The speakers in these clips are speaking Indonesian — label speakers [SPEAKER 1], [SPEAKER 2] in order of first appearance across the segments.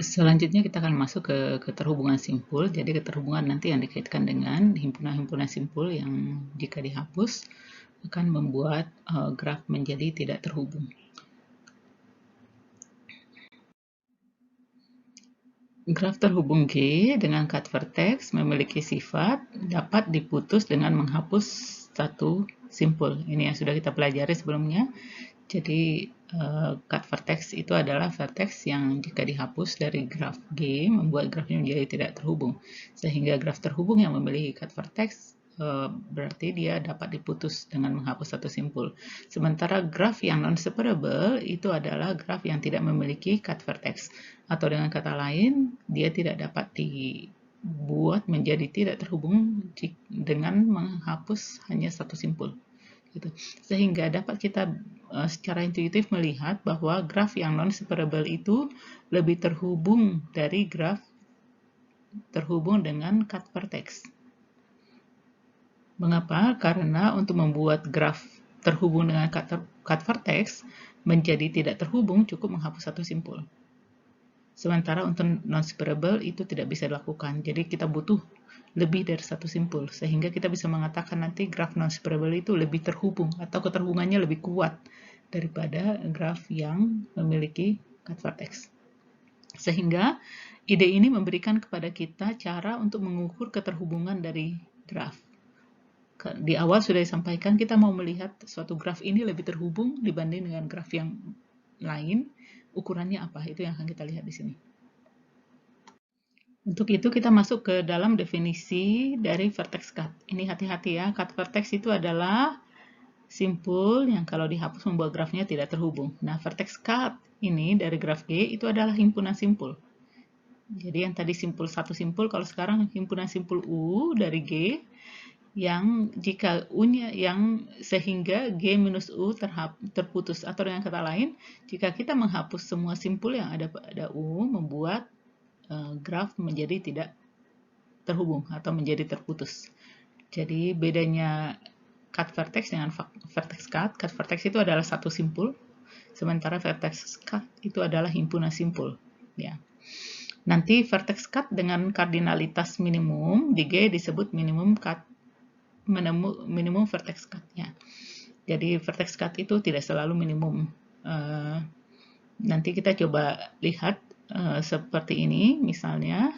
[SPEAKER 1] Selanjutnya kita akan masuk ke keterhubungan simpul. Jadi keterhubungan nanti yang dikaitkan dengan himpunan-himpunan simpul yang jika dihapus akan membuat graf menjadi tidak terhubung. Graf terhubung G dengan cut vertex memiliki sifat dapat diputus dengan menghapus satu simpul. Ini yang sudah kita pelajari sebelumnya. Jadi cut vertex itu adalah vertex yang jika dihapus dari graf G membuat grafnya menjadi tidak terhubung. Sehingga graf terhubung yang memiliki cut vertex berarti dia dapat diputus dengan menghapus satu simpul. Sementara graf yang non-separable itu adalah graf yang tidak memiliki cut vertex. Atau dengan kata lain, dia tidak dapat dibuat menjadi tidak terhubung dengan menghapus hanya satu simpul. Gitu. Sehingga dapat kita secara intuitif melihat bahwa graf yang non-separable itu lebih terhubung dari graf terhubung dengan cut vertex. Mengapa? Karena untuk membuat graf terhubung dengan cut vertex menjadi tidak terhubung cukup menghapus satu simpul. Sementara untuk non-separable itu tidak bisa dilakukan. Jadi kita butuh lebih dari satu simpul, sehingga kita bisa mengatakan nanti graf non-separable itu lebih terhubung atau keterhubungannya lebih kuat daripada graf yang memiliki cut vertex. Sehingga ide ini memberikan kepada kita cara untuk mengukur keterhubungan dari graf. Di awal sudah disampaikan kita mau melihat suatu graf ini lebih terhubung dibanding dengan graf yang lain, ukurannya apa? Itu yang akan kita lihat di sini. Untuk itu kita masuk ke dalam definisi dari vertex cut. Ini hati-hati ya, cut vertex itu adalah simpul yang kalau dihapus membuat grafnya tidak terhubung. Nah, vertex cut ini dari graf G itu adalah himpunan simpul. Jadi yang tadi simpul satu simpul, kalau sekarang himpunan simpul U dari G yang jika U-nya yang sehingga G minus U terputus, atau dengan kata lain, jika kita menghapus semua simpul yang ada pada U membuat graf menjadi tidak terhubung atau menjadi terputus. Jadi bedanya cut vertex dengan vertex cut vertex itu adalah satu simpul, sementara vertex cut itu adalah himpunan simpul. Ya. Nanti vertex cut dengan kardinalitas minimum di G disebut minimum vertex cut-nya. Jadi vertex cut itu tidak selalu minimum. Nanti kita coba lihat seperti ini, misalnya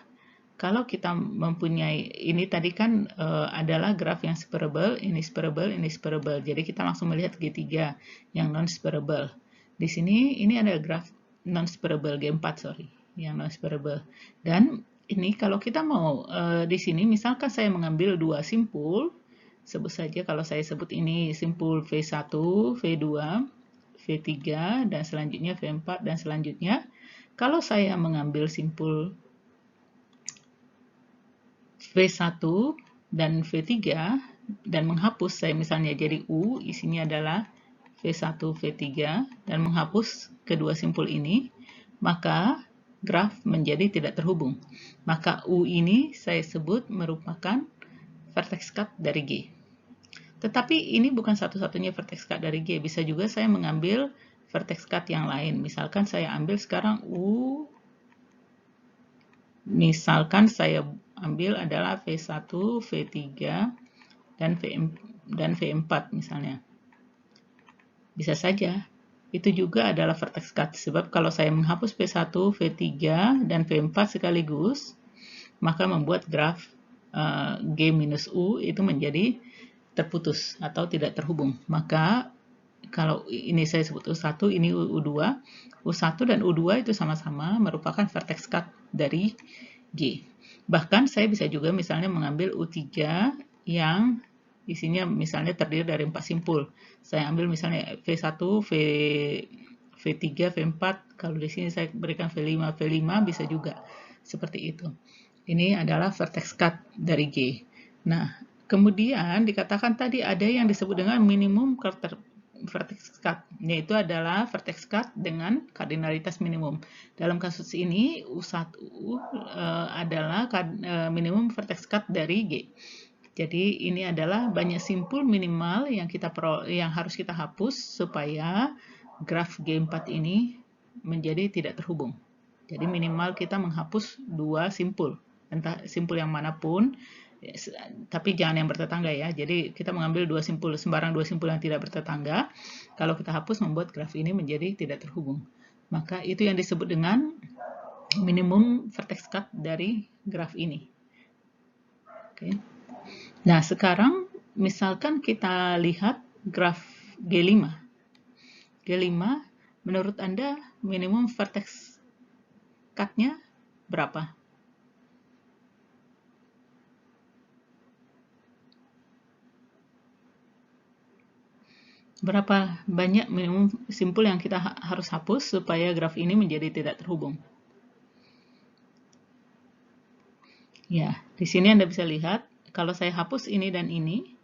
[SPEAKER 1] kalau kita mempunyai ini tadi kan adalah graf yang separable, ini separable, ini separable. Jadi kita langsung melihat G3 yang non-separable. Di sini ini ada graf non-separable G4, yang non-separable. Dan ini kalau kita mau di sini misalkan saya mengambil dua simpul, sebut saja kalau saya sebut ini simpul V1, V2, V3 dan selanjutnya V4 dan selanjutnya. Kalau saya mengambil simpul V1 dan V3 dan menghapus, saya misalnya jadi U, isinya adalah V1, V3 dan menghapus kedua simpul ini, maka graf menjadi tidak terhubung. Maka U ini saya sebut merupakan vertex cut dari G. Tetapi ini bukan satu-satunya vertex cut dari G. Bisa juga saya mengambil vertex cut yang lain. Misalkan saya ambil sekarang U, misalkan saya ambil adalah V1, V3, dan V4 misalnya. Bisa saja. Itu juga adalah vertex cut. Sebab kalau saya menghapus V1, V3, dan V4 sekaligus, maka membuat graf G minus U itu menjadi terputus atau tidak terhubung. Maka kalau ini saya sebut U1, ini U2. U1 dan U2 itu sama-sama merupakan vertex cut dari G. Bahkan saya bisa juga misalnya mengambil U3 yang isinya misalnya terdiri dari 4 simpul. Saya ambil misalnya V1, V3, V4. Kalau di sini saya berikan V5, V5 bisa juga seperti itu. Ini adalah vertex cut dari G. Nah, kemudian dikatakan tadi ada yang disebut dengan minimum vertex cut, yaitu adalah vertex cut dengan kardinalitas minimum. Dalam kasus ini U1 adalah minimum vertex cut dari G. Jadi ini adalah banyak simpul minimal yang harus kita hapus supaya graf G4 ini menjadi tidak terhubung. Jadi minimal kita menghapus 2 simpul, entah simpul yang manapun, tapi jangan yang bertetangga ya. Jadi kita mengambil 2 simpul, sembarang 2 simpul yang tidak bertetangga. Kalau kita hapus membuat graf ini menjadi tidak terhubung. Maka itu yang disebut dengan minimum vertex cut dari graf ini. Oke. Nah, sekarang misalkan kita lihat graf G5. G5 menurut Anda minimum vertex cut-nya berapa? Berapa banyak minimum simpul yang kita harus hapus supaya graf ini menjadi tidak terhubung? Ya, di sini Anda bisa lihat, kalau saya hapus ini dan ini,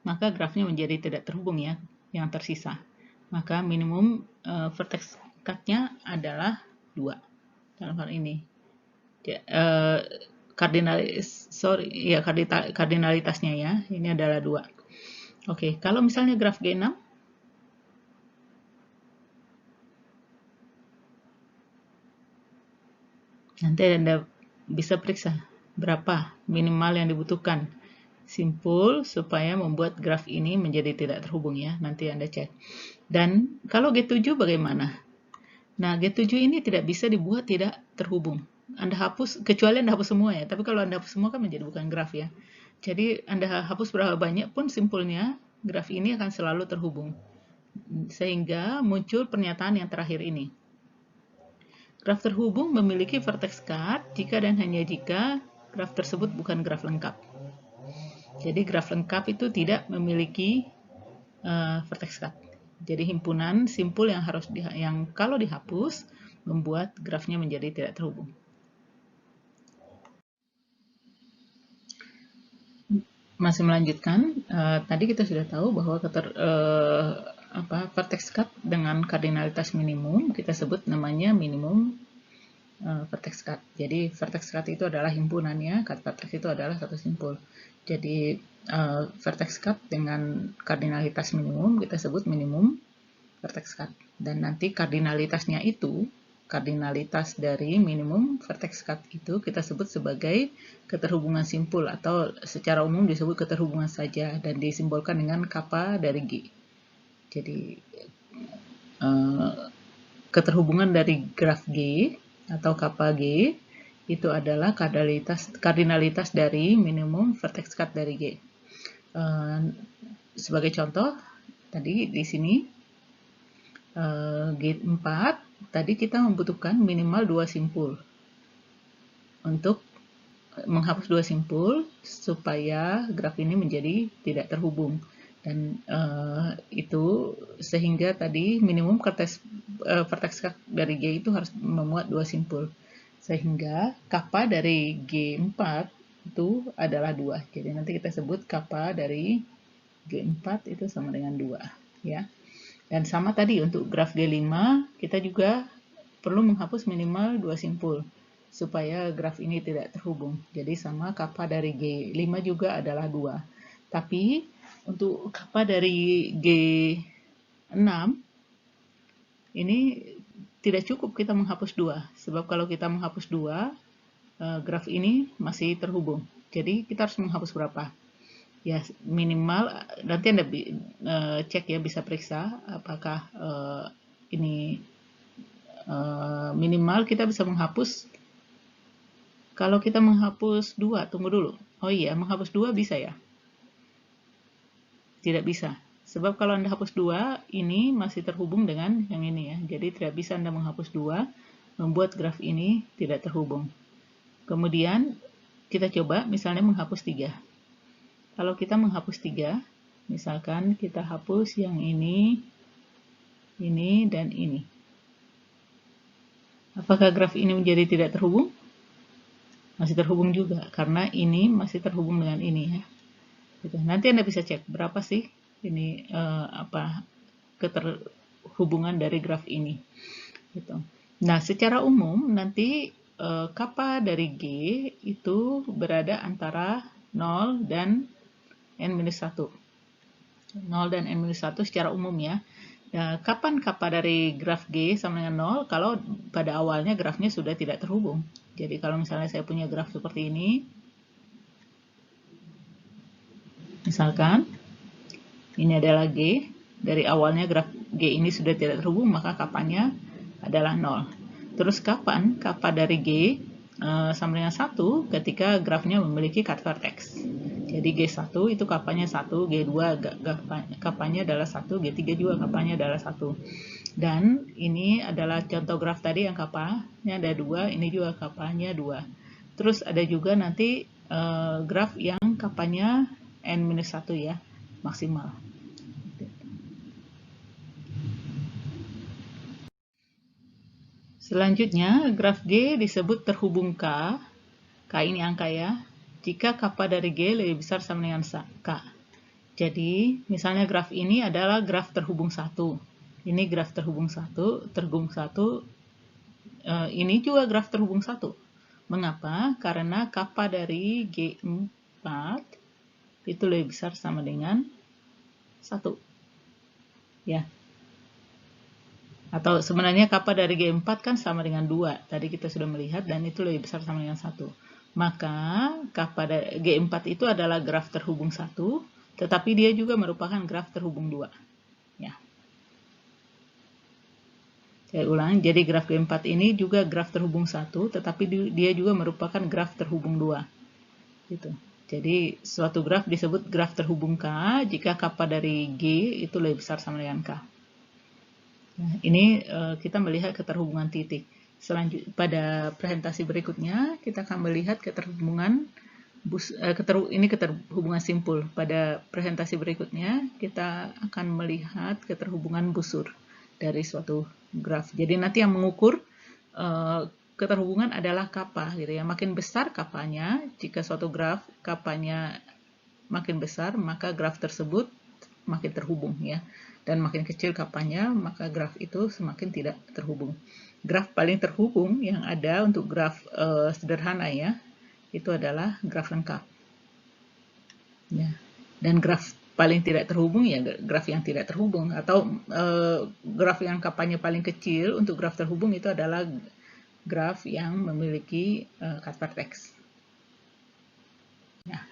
[SPEAKER 1] maka grafnya menjadi tidak terhubung ya, yang tersisa. Maka minimum vertex cut-nya adalah 2 dalam hal ini. Kardinalitasnya ya, ini adalah 2. Oke, kalau misalnya graf G6, nanti Anda bisa periksa berapa minimal yang dibutuhkan simpul supaya membuat graf ini menjadi tidak terhubung ya. Nanti Anda cek. Dan kalau G7 bagaimana? Nah, G7 ini tidak bisa dibuat tidak terhubung. Anda hapus, kecuali Anda hapus semua ya. Tapi kalau Anda hapus semua kan menjadi bukan graf ya. Jadi Anda hapus berapa banyak pun simpulnya, graf ini akan selalu terhubung. Sehingga muncul pernyataan yang terakhir ini. Graf terhubung memiliki vertex cut jika dan hanya jika graf tersebut bukan graf lengkap. Jadi graf lengkap itu tidak memiliki vertex cut. Jadi himpunan simpul yang kalau dihapus membuat grafnya menjadi tidak terhubung. Masih melanjutkan, tadi kita sudah tahu bahwa vertex cut dengan kardinalitas minimum kita sebut namanya minimum vertex cut. Jadi vertex cut itu adalah himpunannya, cut vertex itu adalah satu simpul. Jadi vertex cut dengan kardinalitas minimum kita sebut minimum vertex cut. Dan nanti kardinalitasnya itu, kardinalitas dari minimum vertex cut itu kita sebut sebagai keterhubungan simpul atau secara umum disebut keterhubungan saja dan disimbolkan dengan kappa dari G. Jadi keterhubungan dari graf G atau kappa G itu adalah kardinalitas dari minimum vertex cut dari G. Sebagai contoh, tadi di sini G4, tadi kita membutuhkan minimal 2 simpul untuk menghapus 2 simpul supaya graf ini menjadi tidak terhubung. Dan itu sehingga tadi minimum vertex cut dari G itu harus memuat 2 simpul. Sehingga kappa dari G4 itu adalah 2. Jadi nanti kita sebut kappa dari G4 itu sama dengan 2. Ya. Dan sama tadi untuk graf G5, kita juga perlu menghapus minimal 2 simpul supaya graf ini tidak terhubung. Jadi sama kappa dari G5 juga adalah 2. Tapi untuk kappa dari G6 ini tidak cukup kita menghapus 2. Sebab kalau kita menghapus 2, graf ini masih terhubung. Jadi kita harus menghapus berapa? Ya minimal, nanti Anda cek ya, bisa periksa apakah ini minimal kita bisa menghapus. Kalau kita menghapus 2, tunggu dulu. Oh iya, menghapus 2 bisa ya? Tidak bisa. Sebab kalau Anda hapus 2, ini masih terhubung dengan yang ini ya. Jadi tidak bisa Anda menghapus 2, membuat graf ini tidak terhubung. Kemudian kita coba misalnya menghapus 3. Kalau kita menghapus 3, misalkan kita hapus yang ini, dan ini. Apakah graf ini menjadi tidak terhubung? Masih terhubung juga, karena ini masih terhubung dengan ini ya. Gitu. Nanti Anda bisa cek berapa sih ini keterhubungan dari graf ini. Gitu. Nah, secara umum nanti kappa dari G itu berada antara 0 dan N-1. 0 dan N-1 secara umum ya. Nah, kapan kappa dari graf G sama dengan 0? Kalau pada awalnya grafnya sudah tidak terhubung. Jadi kalau misalnya saya punya graf seperti ini, misalkan ini adalah G, dari awalnya graf G ini sudah tidak terhubung, maka kappanya adalah 0. Terus kapan kappa dari G sama dengan 1 ketika grafnya memiliki cut vertex. Jadi G1 itu kappanya 1, G2 kappanya adalah 1, G3 juga kappanya adalah 1. Dan ini adalah contoh graf tadi yang kappanya ada 2, ini juga kappanya 2. Terus ada juga nanti graf yang kappanya N-1 ya, maksimal. Selanjutnya, graf G disebut terhubung K. K ini angka ya, jika kappa dari G lebih besar sama dengan K. Jadi, misalnya graf ini adalah graf terhubung 1. Ini graf terhubung 1, ini juga graf terhubung 1. Mengapa? Karena kappa dari G4 itu lebih besar sama dengan 1. Ya. Atau sebenarnya kappa dari G4 kan sama dengan 2. Tadi kita sudah melihat dan itu lebih besar sama dengan 1. Maka kappa dari G4 itu adalah graf terhubung 1, tetapi dia juga merupakan graf terhubung 2. Ya. Saya ulang, jadi graf G4 ini juga graf terhubung 1, tetapi dia juga merupakan graf terhubung 2. Gitu. Jadi suatu graf disebut graf terhubung K jika kappa dari G itu lebih besar sama dengan K. Nah, ini kita melihat keterhubungan titik. Selanjutnya, pada presentasi berikutnya, kita akan melihat keterhubungan ini keterhubungan simpul. Pada presentasi berikutnya, kita akan melihat keterhubungan busur dari suatu graf. Jadi nanti yang mengukur keterhubungan adalah kappa, gitu ya. Makin besar kappanya, jika suatu graf kappanya makin besar, maka graf tersebut makin terhubung ya. Dan makin kecil kappanya, maka graf itu semakin tidak terhubung. Graf paling terhubung yang ada untuk graf sederhana ya, itu adalah graf lengkap. Ya. Dan graf paling tidak terhubung ya graf yang tidak terhubung, atau graf yang kappanya paling kecil untuk graf terhubung itu adalah graf yang memiliki cut vertex. Ya.